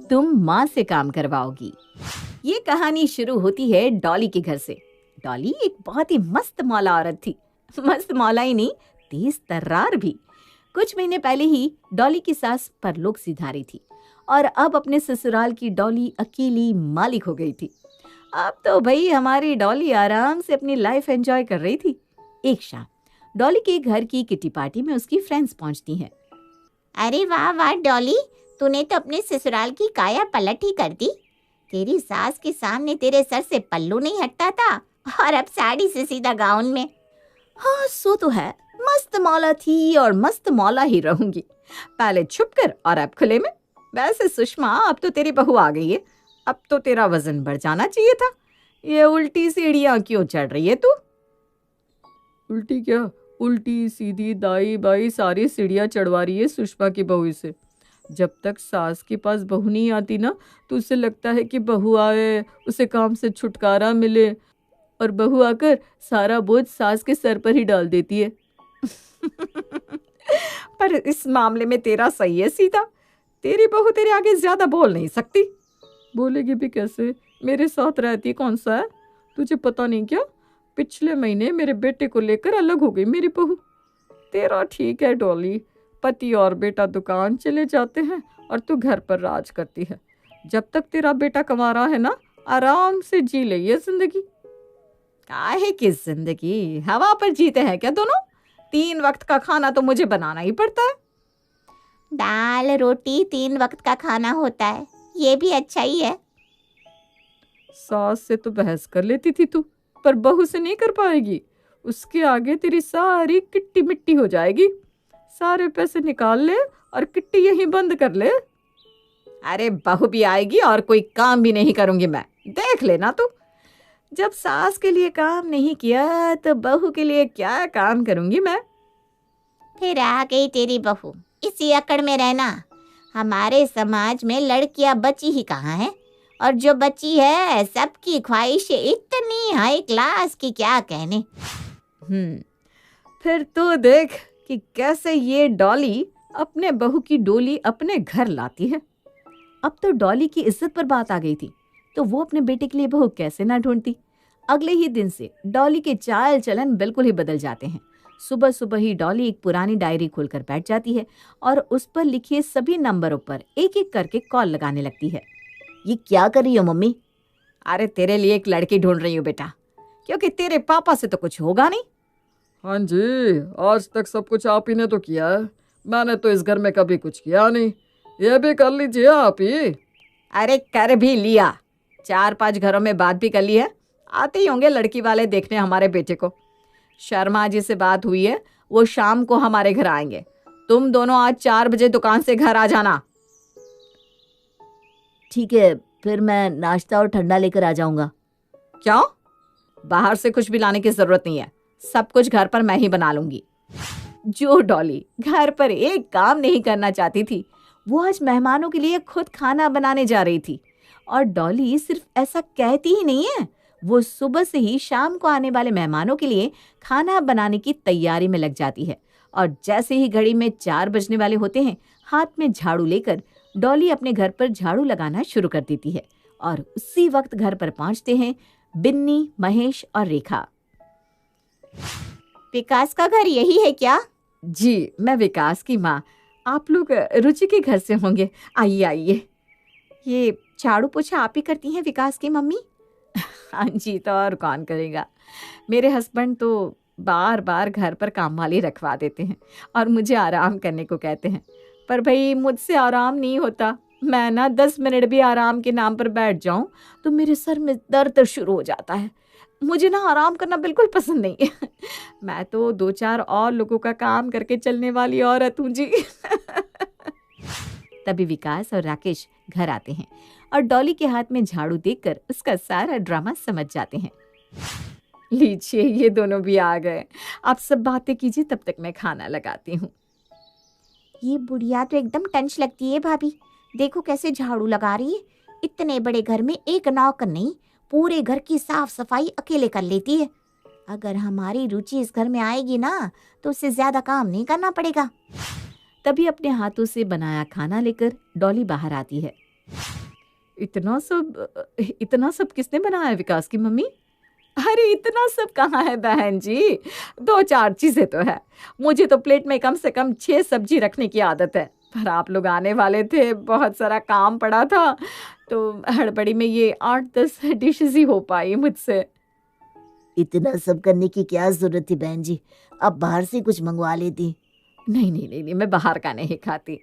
तुम माँ से काम करवाओगी। ये कहानी शुरू होती है डॉली के घर से। डॉली एक बहुत ही मस्त मौला औरत थी। मस्त मौला ही नहीं, तेज तर्रार भी। कुछ महीने पहले ही डॉली की सास परलोक सिधारी थी और अब अपने ससुराल की डॉली अकेली मालिक हो गई थी। अब तो भाई हमारी डॉली आराम से अपनी लाइफ एंजॉय कर रही थी। एक शाम डॉली के घर की किटी पार्टी में उसकी फ्रेंड्स पहुंचती हैं। अरे वाह वाह डॉली, तूने तो अपने ससुराल की काया पलट ही कर दी। तेरी सास के सामने तेरे सर से पल्लू नहीं हटता था और अब साड़ी से सीधा गाउन में। हाँ सो तो है, मस्त मौला थी और मस्त मौला ही रहूंगी। पहले छुप कर और अब खुले में। वैसे सुषमा, अब तो तेरी बहू आ गई है, अब तो तेरा वजन बढ़ जाना चाहिए था। ये उल्टी सीढ़ियां क्यों चढ़ रही है तू? उल्टी क्या, उल्टी सीधी दाई बाई सारी सीढ़ियाँ चढ़वा रही है सुषमा की बहू से। जब तक सास के पास बहू नहीं आती ना, तो उसे लगता है कि बहू आए, उसे काम से छुटकारा मिले, और बहू आकर सारा बोझ सास के सर पर ही डाल देती है। पर इस मामले में तेरा सही है सीता। तेरी बहू तेरे आगे ज्यादा बोल नहीं सकती। बोलेगी भी कैसे, मेरे साथ रहती कौन सा है? तुझे पता नहीं क्या, पिछले महीने मेरे बेटे को लेकर अलग हो गई मेरी बहू। तेरा ठीक है डॉली, पति और बेटा दुकान चले जाते हैं और तू घर पर राज करती है। जब तक तेरा बेटा कमा रहा है ना, आराम से जी ले ये जिंदगी। काहे की जिंदगी, हवा पर जीते हैं क्या दोनों? 3 वक्त का खाना तो मुझे बनाना ही पड़ता है। दाल रोटी 3 वक्त का खाना होता है, ये भी अच्छा ही है। सास से तो बहस कर लेती थी तू, पर बहू से नहीं कर पाएगी। उसके आगे तेरी सारी किट्टी मिट्टी हो जाएगी। सारे पैसे निकाल ले और किट्टी यहीं बंद कर ले। अरे बहू भी आएगी और कोई काम भी नहीं करूंगी मैं, देख लेना तू। जब सास के लिए काम नहीं किया तो बहू के लिए क्या काम करूंगी मैं? फिर आ गई तेरी बहू, इसी अकड़ में रहना। हमारे समाज में लड़कियां बची ही कहाँ हैं, और जो बची है सबकी ख्वाहिशें इतनी हाई क्लास की क्या कहने। फिर तो देख कि कैसे ये डॉली अपने बहू की डोली अपने घर लाती है। अब तो डॉली की इज्जत पर बात आ गई थी, तो वो अपने बेटे के लिए बहू कैसे ना ढूंढती। अगले ही दिन से डॉली के चाल चलन बिल्कुल ही बदल जाते हैं। सुबह सुबह ही डॉली एक पुरानी डायरी खोलकर बैठ जाती है और उस पर लिखे सभी नंबरों पर एक एक करके कॉल लगाने लगती है। ये क्या कर रही हो मम्मी? अरे तेरे लिए एक लड़की ढूंढ रही हूँ बेटा, क्योंकि तेरे पापा से तो कुछ होगा नहीं। हाँ जी, आज तक सब कुछ आप ही ने तो किया है, मैंने तो इस घर में कभी कुछ किया नहीं। ये भी कर लीजिए आप ही। अरे कर भी लिया, 4-5 घरों में बात भी कर ली है। आते ही होंगे लड़की वाले देखने हमारे बेटे को। शर्मा जी से बात हुई है, वो शाम को हमारे घर आएंगे। तुम दोनों आज 4 बजे दुकान से घर आ जाना। ठीक है, फिर मैं नाश्ता और ठंडा लेकर आ जाऊंगा। क्यों? बाहर से कुछ भी लाने की जरूरत नहीं है, सब कुछ घर पर मैं ही बना लूंगी। जो डॉली घर पर एक काम नहीं करना चाहती थी, वो आज मेहमानों के लिए खुद खाना बनाने जा रही थी। और डॉली सिर्फ ऐसा कहती ही नहीं है, वो सुबह से ही शाम को आने वाले मेहमानों के लिए खाना बनाने की तैयारी में लग जाती है। और जैसे ही घड़ी में 4 बजने वाले होते हैं, हाथ में झाड़ू लेकर डॉली अपने घर पर झाड़ू लगाना शुरू कर देती है। और उसी वक्त घर पर पहुंचते हैं बिन्नी, महेश और रेखा। विकास का घर यही है क्या? जी, मैं विकास की माँ। आप लोग रुचि के घर से होंगे, आइए आइए। ये झाड़ू पोछा आप ही करती हैं विकास की मम्मी? हाँ जी, तो और कौन करेगा। मेरे हस्बैंड तो बार बार घर पर काम वाली रखवा देते हैं और मुझे आराम करने को कहते हैं, पर भाई मुझसे आराम नहीं होता। मैं ना 10 मिनट भी आराम के नाम पर बैठ जाऊं तो मेरे सर में दर्द शुरू हो जाता है। मुझे ना आराम करना बिल्कुल पसंद नहीं है। मैं तो 2-4 और लोगों का काम करके चलने वाली औरत हूँ जी। तभी विकास और राकेश घर आते हैं और डॉली के हाथ में झाड़ू देखकर उसका सारा ड्रामा समझ जाते हैं। लीजिए, ये दोनों भी आ गए। आप सब बातें कीजिए, तब तक मैं खाना लगाती हूँ। ये बुढ़िया तो एकदम टंच लगती है भाभी, देखो कैसे झाड़ू लगा रही है। इतने बड़े घर में एक नौकर नहीं, पूरे घर की साफ सफाई अकेले कर लेती है। अगर हमारी रुचि इस घर में आएगी ना, तो उससे ज्यादा काम नहीं करना पड़ेगा। तभी अपने हाथों से बनाया खाना लेकर डॉली बाहर आती है। इतना सब किसने बनाया विकास की मम्मी? अरे इतना सब कहाँ है बहन जी, 2-4 चीजें तो है। मुझे तो प्लेट में कम से कम 6 सब्जी रखने की आदत है, पर आप लोग आने वाले थे, बहुत सारा काम पड़ा था, तो हड़बड़ी में ये 8-10 डिशेस ही हो पाई मुझसे। इतना सब करने की क्या जरूरत थी बहन जी, अब बाहर से कुछ मंगवा लेती। नहीं नहीं नहीं नहीं, मैं बाहर का नहीं खाती।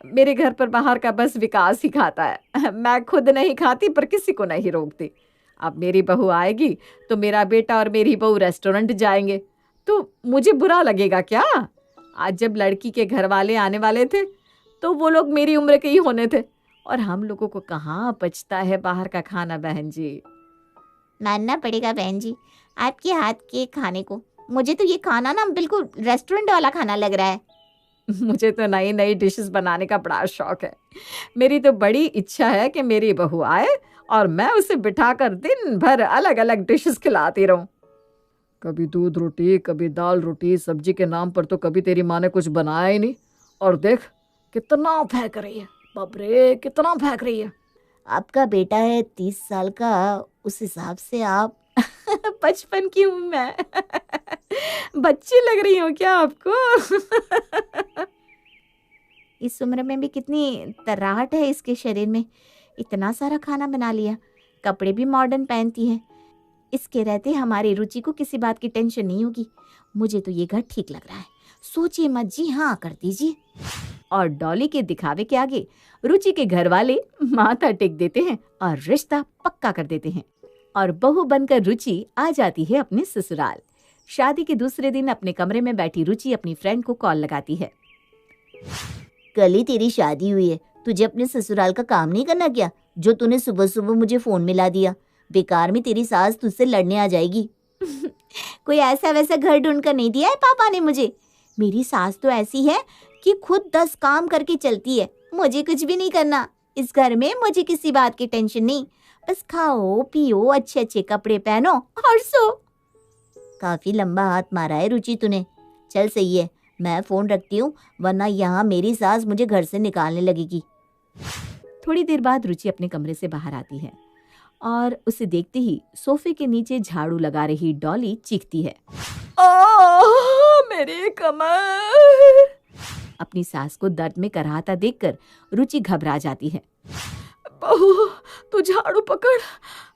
मेरे घर पर बाहर का बस विकास ही खाता है। मैं खुद नहीं खाती पर किसी को नहीं रोकती। अब मेरी बहू आएगी तो मेरा बेटा और मेरी बहू रेस्टोरेंट जाएंगे, तो मुझे बुरा लगेगा क्या? आज जब लड़की के घर वाले आने वाले थे तो वो लोग मेरी उम्र के ही होने थे, और हम लोगों को कहाँ पचता है बाहर का खाना बहन जी। मानना पड़ेगा बहन जी आपके हाथ के खाने को। मुझे तो ये खाना ना बिल्कुल रेस्टोरेंट वाला खाना लग रहा है। मुझे तो नई नई डिशेस बनाने का बड़ा शौक है। मेरी तो बड़ी इच्छा है कि मेरी बहू आए और मैं उसे बिठाकर दिन भर अलग अलग डिशेस खिलाती रहूं। कभी दूध रोटी, कभी दाल रोटी, सब्जी के नाम पर तो कभी तेरी माँ ने कुछ बनाया ही नहीं, और देख कितना फेंक रही है। बाप रे, कितना फेंक रही है। आपका बेटा है 30 साल का, उस हिसाब से आप 55 की हूँ मैं। बच्ची लग रही हूँ क्या आपको? इस उम्र में भी कितनी तराहट है इसके शरीर में, इतना सारा खाना बना लिया, कपड़े भी मॉडर्न पहनती है। इसके रहते हमारी रुचि को किसी बात की टेंशन नहीं होगी। मुझे तो ये घर ठीक लग रहा है, सोचिए मत जी, हाँ कर दीजिए। और डॉली के दिखावे के आगे रुचि के घर वाले माथा टेक देते हैं और रिश्ता पक्का कर देते हैं, और बहू बनकर रुचि आ जाती है अपने ससुराल। शादी के दूसरे दिन अपने कमरे में बैठी रुचि अपनी फ्रेंड को कॉल लगाती है। कल ही तेरी शादी हुई है, तुझे अपने ससुराल का काम नहीं करना क्या, जो तूने सुबह सुबह मुझे फोन मिला दिया। बेकार में तेरी सास तुझसे लड़ने आ जाएगी। कोई ऐसा वैसा घर ढूंढ कर नहीं दिया है पापा ने मुझे। मेरी सास तो ऐसी है कि खुद 10 काम करके चलती है, मुझे कुछ भी नहीं करना। इस घर में मुझे किसी बात की टेंशन नहीं, बस खाओ पियो, अच्छे अच्छे कपड़े पहनो और सो। काफी लंबा हाथ मारा है रुचि तूने। चल सही है, मैं फोन रखती हूँ, वरना यहाँ मेरी सास मुझे घर से निकालने लगेगी। थोड़ी देर बाद रुचि अपने कमरे से बाहर आती है और उसे देखते ही सोफे के नीचे झाड़ू लगा रही डॉली चीखती है, मेरी कमर। अपनी सास को दर्द में कराहता देखकर रुचि घबरा जाती है। बहू तू झाड़ू पकड़,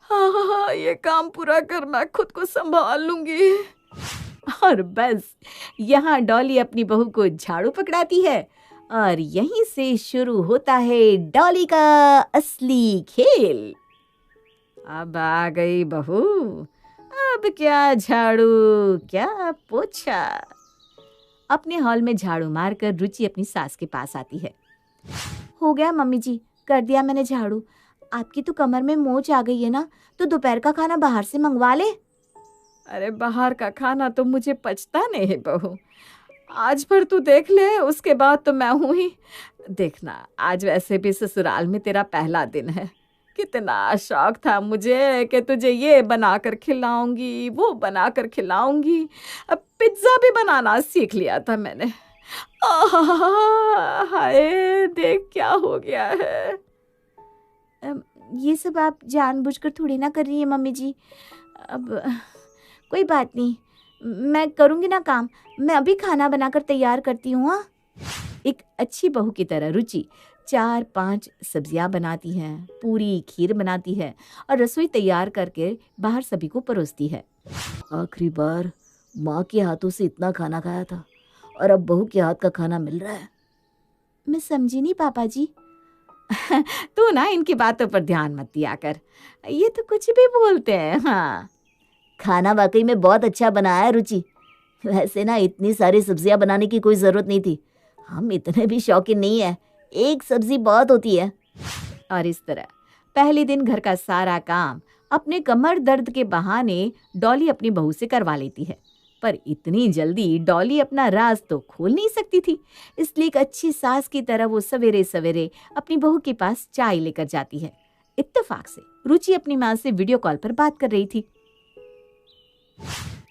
हाँ, ये काम पूरा कर, मैं खुद को संभाल लूंगी। और बस यहाँ डॉली अपनी बहू को झाड़ू पकड़ाती है, और यहीं से शुरू होता है डॉली का असली खेल। अब आ गई बहू, अब क्या झाड़ू क्या पोछा। अपने हॉल में झाड़ू मारकर रुचि अपनी सास के पास आती है। हो गया मम्मी जी, कर दिया मैंने झाड़ू। आपकी तो कमर में मोच आ गई है ना, तो दोपहर का खाना बाहर से मंगवा ले। अरे बाहर का खाना तो मुझे पचता नहीं है बहू, आज भर तू देख ले, उसके बाद तो मैं हूँ ही। देखना, आज वैसे भी ससुराल में तेरा पहला दिन है। कितना शौक था मुझे कि तुझे ये बनाकर खिलाऊंगी, वो बनाकर खिलाऊंगी। अब पिज्ज़ा भी बनाना सीख लिया था मैंने। हाय, देख क्या हो गया है। ये सब आप जानबूझकर थोड़ी ना कर रही है मम्मी जी। अब कोई बात नहीं, मैं करूँगी ना काम। मैं अभी खाना बनाकर तैयार करती हूँ। हाँ, एक अच्छी बहू की तरह रुचि 4-5 सब्जियां बनाती है, पूरी खीर बनाती है और रसोई तैयार करके बाहर सभी को परोसती है। आखिरी बार माँ के हाथों से इतना खाना खाया था, और अब बहू के हाथ का खाना मिल रहा है। मैं समझी नहीं पापा जी। तू ना इनकी बातों पर ध्यान मत दिया कर, ये तो कुछ भी बोलते हैं। हाँ, खाना वाकई में बहुत अच्छा बनाया है रुचि। वैसे ना इतनी सारी सब्जियां बनाने की कोई ज़रूरत नहीं थी, हम इतने भी शौकीन नहीं है, एक सब्जी बहुत होती है। और इस तरह पहले दिन घर का सारा काम अपने कमर दर्द के बहाने डॉली अपनी बहू से करवा लेती है। पर इतनी जल्दी डॉली अपना राज तो खोल नहीं सकती थी, इसलिए एक अच्छी सास की तरह वो सवेरे सवेरे अपनी बहू के पास चाय लेकर जाती है। इत्तेफाक से रुचि अपनी माँ से वीडियो कॉल पर बात कर रही थी।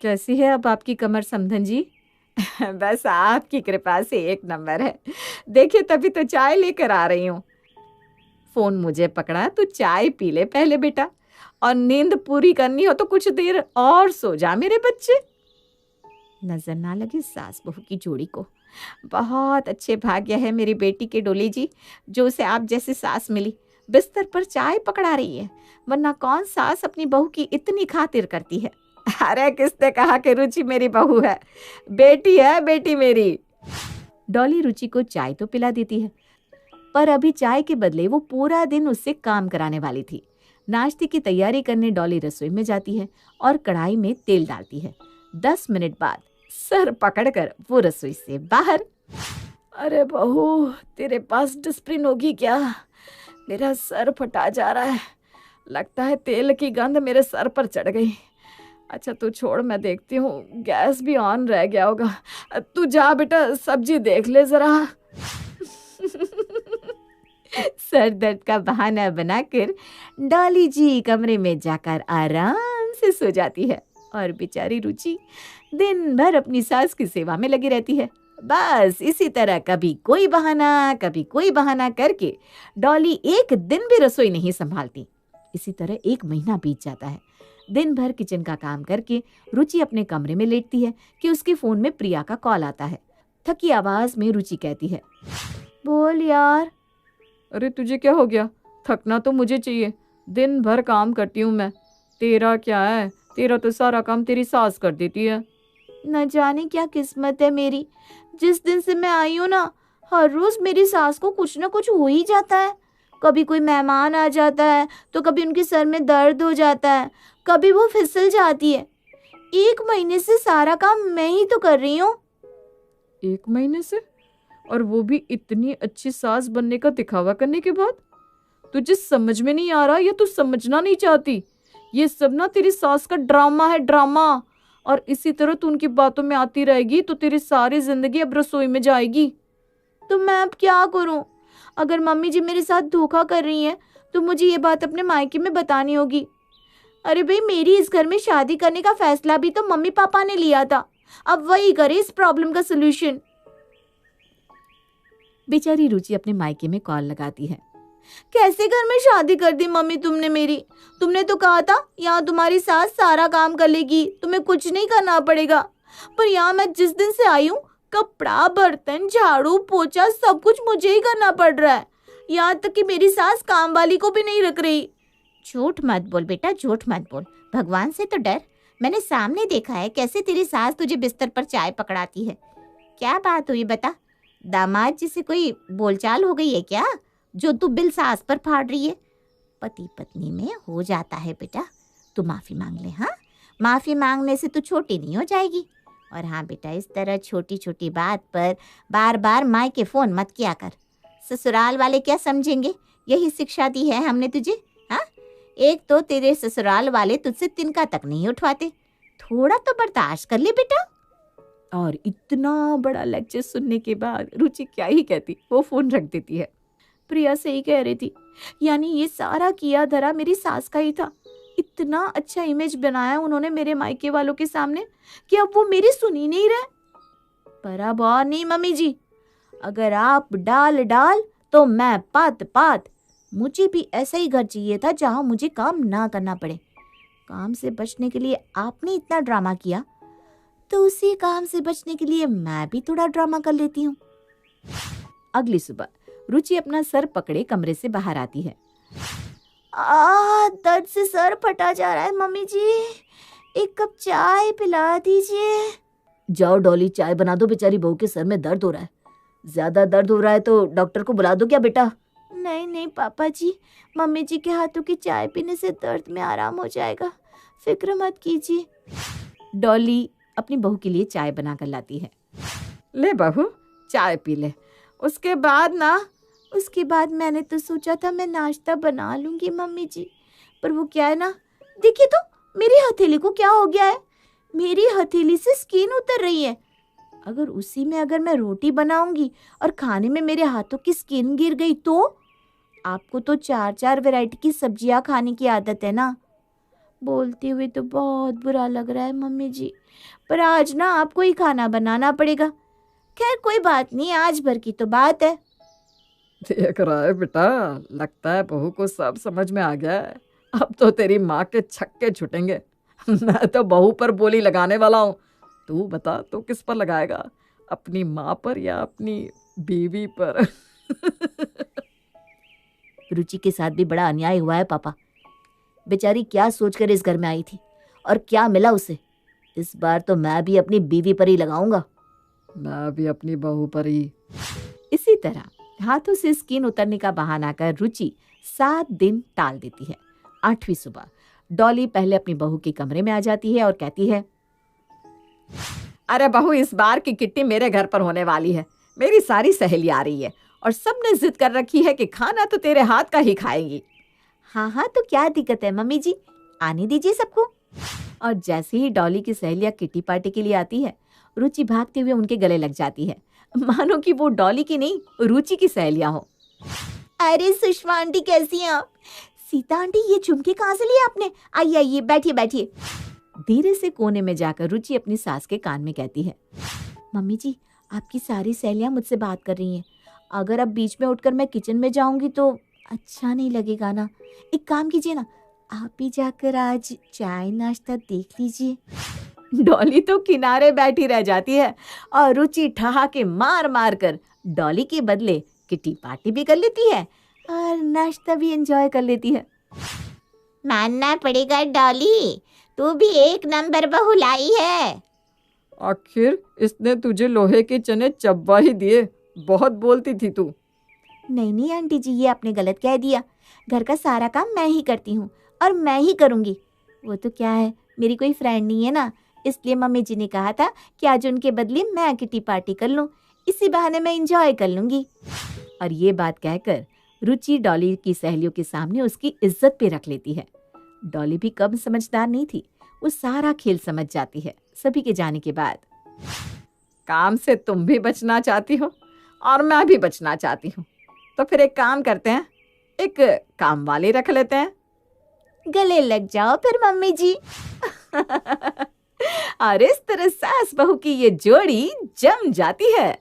कैसी है अब आपकी कमर समधन जी? बस आपकी कृपा से एक नंबर है। देखिए, तभी तो चाय लेकर आ रही हूँ। फोन मुझे पकड़ा, तू चाय पी ले पहले बेटा, और नींद पूरी करनी हो तो कुछ देर और सो जा मेरे बच्चे। नजर ना लगे सास बहू की जोड़ी को। बहुत अच्छे भाग्य है मेरी बेटी के डोली जी, जो उसे आप जैसी सास मिली। बिस्तर पर चाय पकड़ा रही है, वरना कौन सास अपनी बहू की इतनी खातिर करती है। अरे किसने कहा कि रुचि मेरी बहू है, बेटी है बेटी मेरी। डॉली रुचि को चाय तो पिला देती है, पर अभी चाय के बदले वो पूरा दिन उससे काम कराने वाली थी। नाश्ते की तैयारी करने डॉली रसोई में जाती है और कढ़ाई में तेल डालती है। 10 मिनट बाद सर पकड़कर वो रसोई से बाहर। अरे बहू, तेरे पास डिस्प्रिन होगी क्या? मेरा सर फटा जा रहा है, लगता है तेल की गंध मेरे सर पर चढ़ गई। अच्छा तू छोड़, मैं देखती हूँ, गैस भी ऑन रह गया होगा। तू जा बेटा, सब्जी देख ले जरा। सर दर्द का बहाना बनाकर डॉली जी कमरे में जाकर आराम से सो जाती है और बेचारी रुचि दिन भर अपनी सास की सेवा में लगी रहती है। बस इसी तरह कभी कोई बहाना करके डॉली एक दिन भी रसोई नहीं संभालती। इसी तरह 1 महीना बीत जाता है। दिन भर किचन का काम करके रुचि अपने कमरे में लेटती है कि उसके फोन में प्रिया का कॉल आता है। थकी आवाज में रुचि कहती है, बोल यार। अरे तुझे क्या हो गया? थकना तो मुझे चाहिए, दिन भर काम करती हूँ मैं। तेरा क्या है, तेरा तो सारा काम तेरी सास कर देती है। न जाने क्या किस्मत है मेरी, जिस दिन से मैं आई हूँ ना, हर रोज मेरी सास को कुछ ना कुछ हो ही जाता है। कभी कोई मेहमान आ जाता है तो कभी उनके सर में दर्द हो जाता है, कभी वो फिसल जाती है। 1 महीने से सारा काम मैं ही तो कर रही हूँ। 1 महीने से? और वो भी इतनी अच्छी सास बनने का दिखावा करने के बाद? तुझे समझ में नहीं आ रहा या तू समझना नहीं चाहती? ये सब ना तेरी सास का ड्रामा है, ड्रामा। और इसी तरह तू उनकी बातों में आती रहेगी तो तेरी सारी जिंदगी अब रसोई में जाएगी। तो मैं अब क्या करूं? अगर मम्मी जी मेरे साथ धोखा कर रही हैं तो मुझे ये बात अपने मायके में बतानी होगी। अरे भाई, मेरी इस घर में शादी करने का फैसला भी तो मम्मी पापा ने लिया था, अब वही करे इस प्रॉब्लम का सलूशन। बेचारी रुचि अपने मायके में कॉल लगाती है। कैसे घर में शादी कर दी मम्मी तुमने मेरी? तुमने तो कहा था यहाँ तुम्हारी सास सारा काम कर लेगी, तुम्हें कुछ नहीं करना पड़ेगा। पर यहाँ मैं जिस दिन से आई हूँ, कपड़ा, बर्तन, झाड़ू, पोछा सब कुछ मुझे ही करना पड़ रहा है। यहाँ तक कि मेरी सास काम वाली को भी नहीं रख रही। झूठ मत बोल बेटा, झूठ मत बोल, भगवान से तो डर। मैंने सामने देखा है कैसे तेरी सास तुझे बिस्तर पर चाय पकड़ाती है। क्या बात हुई बता? दामाद जी से कोई बोलचाल हो गई है क्या, जो तू बिल सास पर फाड़ रही है? पति पत्नी में हो जाता है बेटा, तू माफ़ी मांग ले। हाँ, माफ़ी मांगने से तू छोटी नहीं हो जाएगी। और हाँ बेटा, इस तरह छोटी छोटी बात पर बार बार मायके फ़ोन मत किया कर। ससुराल वाले क्या समझेंगे? यही शिक्षा दी है हमने तुझे। हाँ, एक तो तेरे ससुराल वाले तुझसे तिनका तक नहीं उठवाते, थोड़ा तो बर्दाश्त कर ले बेटा। और इतना बड़ा लेक्चर सुनने के बाद रुचि क्या ही कहती, वो फोन रख देती है। प्रिया सही कह रही थी, यानी ये सारा किया धरा मेरी सास का ही था। इतना अच्छा इमेज बनाया उन्होंने मेरे मायके वालों के सामने कि अब वो मेरी सुन ही नहीं रहे। पर अब और नहीं मम्मी जी, अगर आप डाल तो मैं पात। मुझे भी ऐसा ही घर चाहिए था जहां मुझे काम ना करना पड़े। काम से बचने के लिए आपने इतना ड्रामा किया, तो उसी काम से बचने के लिए मैं भी थोड़ा ड्रामा कर लेती हूँ। अगली सुबह रुचि अपना सर पकड़े कमरे से बाहर आती है। दर्द से सर फटा जा रहा है मम्मी जी, 1 कप चाय पिला दीजिए। जाओ डॉली, चाय बना दो, बेचारी बहू के सर में दर्द हो रहा है। ज्यादा दर्द हो रहा है तो डॉक्टर को बुला दो क्या बेटा? नहीं पापा जी, मम्मी जी के हाथों की चाय पीने से दर्द में आराम हो जाएगा, फिक्र मत कीजिए। डॉली अपनी बहू के लिए चाय बना कर लाती है। ले बहू, चाय पी ले। उसके बाद मैंने तो सोचा था मैं नाश्ता बना लूंगी मम्मी जी, पर वो क्या है ना, देखिए तो मेरी हथेली को क्या हो गया है। मेरी हथेली से स्किन उतर रही है। अगर मैं रोटी बनाऊंगी और खाने में मेरे हाथों की स्किन गिर गई तो? आपको तो 4 वैरायटी की सब्जियां खाने की आदत है ना। बोलते हुए तो बहुत बुरा लग रहा है मम्मी जी, पर आज ना आपको ही खाना बनाना पड़ेगा। खैर कोई बात नहीं, आज भर की तो बात है। देख रहा है बेटा, लगता है बहू को सब समझ में आ गया है। अब तो तेरी माँ के छक्के छुटेंगे। मैं तो बहू पर बोली लगाने वाला हूँ। तू बता, तू किस पर लगाएगा, अपनी माँ पर या अपनी बीवी पर? रुचि के साथ भी बड़ा अन्याय हुआ है पापा। बेचारी क्या सोचकर इस घर में आई थी और क्या मिला उसे। इस बार तो मैं भी अपनी बीवी पर ही लगाऊंगा। मैं भी अपनी बहू पर ही। इसी तरह हाथों से स्किन उतरने का बहाना कर रुचि 7 दिन टाल देती है। 8वीं सुबह डॉली पहले अपनी बहू के कमरे में आ जाती है और कहती है, अरे बहू, इस बार की किट्टी मेरे घर पर होने वाली है। मेरी सारी सहेली आ रही है और सबने जिद कर रखी है कि खाना तो तेरे हाथ का ही खाएंगी। हाँ हाँ, तो क्या दिक्कत है मम्मी जी, आने दीजिए सबको। और जैसे ही डॉली की सहेलियां किट्टी पार्टी के लिए आती है, रुचि भागते हुए उनके गले लग जाती है, मानो कि वो डॉली की नहीं रुचि की सहेलियां हो। अरे सुषमा आंटी, कैसी हैं आप? सीता आंटी, ये झुमके कहाँ से लिए आपने? आइए आइए, बैठिए बैठिए। धीरे से कोने में जाकर रुचि अपनी सास के कान में कहती है, मम्मी जी, आपकी सारी सहेलियां मुझसे बात कर रही हैं। अगर अब बीच में उठकर मैं किचन में जाऊंगी तो अच्छा नहीं लगेगा ना। एक काम कीजिए ना, आप ही जाकर आज चाय नाश्ता देख लीजिए। डॉली तो किनारे बैठी रह जाती है और रुचि ठहाके मार मार कर डॉली के बदले किट्टी पार्टी भी कर लेती है और नाश्ता भी एंजॉय कर लेती है। मानना पड़ेगा डॉली, तू भी एक नंबर बहू लाई है। आखिर इसने तुझे लोहे के चने चब्बा ही दिए। बहुत बोलती थी तू। नहीं नहीं आंटी जी, ये आपने गलत कह दिया। घर का सारा काम मैं ही करती हूँ और मैं ही करूँगी। वो तो क्या है, मेरी कोई फ्रेंड नहीं है ना, इसलिए मम्मी जी ने कहा था कि आज उनके बदले मैं किटी पार्टी कर लूँ। इसी बहाने मैं इंजॉय कर लूँगी। और ये बात कहकर रुचि डॉली की सहेलियों के सामने उसकी इज्जत पे रख लेती है। डॉली भी कम समझदार नहीं थी, वो सारा खेल समझ जाती है। सभी के जाने के बाद, काम से तुम भी बचना चाहती हो और मैं भी बचना चाहती हूँ, तो फिर एक काम करते हैं, एक काम वाली रख लेते हैं। गले लग जाओ फिर मम्मी जी। और इस तरह सास बहू की ये जोड़ी जम जाती है।